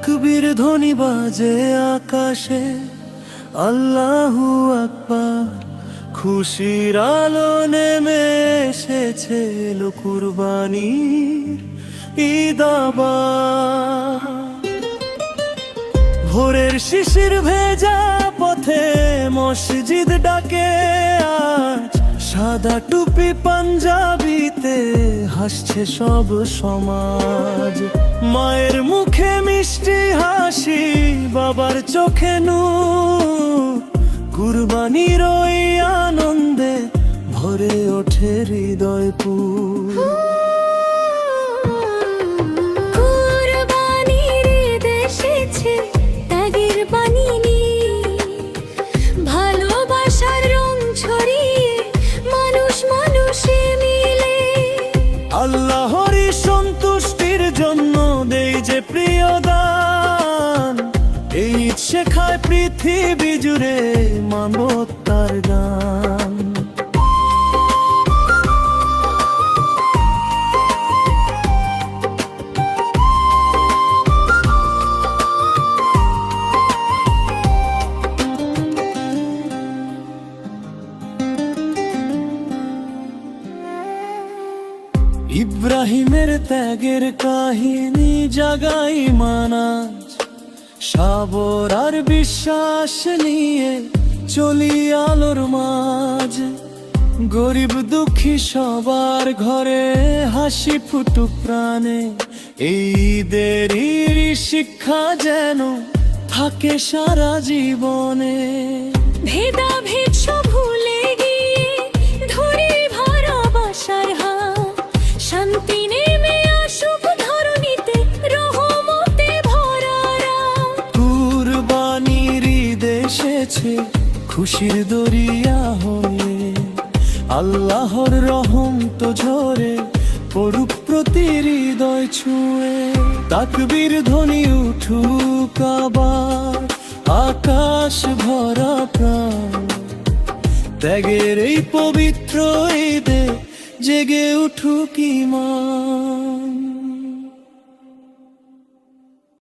তাকবীর ধ্বনি বাজে আকাশে, আল্লাহু আকবার। খুশির আলো নেমে এসেছে, এলো কুরবানির ঈদ আবার। ভোরের শিশির ভেজা পথে মসজিদ ডাকে আজ, সাদা টুপি পাঞ্জাবিতে হাসছে সব সমাজ। মায়ের মুখে মিষ্টি হাসি, বাবার চোখে নূর, কুরবানির ওই আনন্দে ভরে ওঠে হৃদয়পুর। কুরবানির ঈদ এসেছে, ত্যাগের বাণী নিয়ে, ভালোবাসার রং ছড়িয়ে মানুষ মানুষে মিলে। আল্লাহরই সন্তুষ্টির জন্য দেই যে প্রিয় দান, এই ঈদ শেখায় পৃথিবী জুড়ে মানবতার গান। ইব্রাহিমের ত্যাগের কাহিনী জাগাই মানাজ, সাবর আর বিশ্বাস নিয়ে চলি আলোর মাঝ। গরিব দুঃখী সবার ঘরে হাসি ফুটুক প্রাণে, এই ঈদেরই শিক্ষা যেন থাকে সারা জীবনে। ভেদাভেদ সব ভুলে গিয়ে ধরে ভালোবাসার হাত, শান্তি নেমে আসুক ধরণীতে, রহমতে ভরা রাত। কুরবানির ঈদ এসেছে খুশির দরিয়া হয়ে, আল্লাহর রহম তো ঝরে পড়ুক প্রতি হৃদয় ছুঁয়ে। তাকবীর ধ্বনি উঠুক আবার, আকাশ ভরা প্রাণ, ত্যাগের এই পবিত্র ঈদে জেগে উঠুক ঈমান।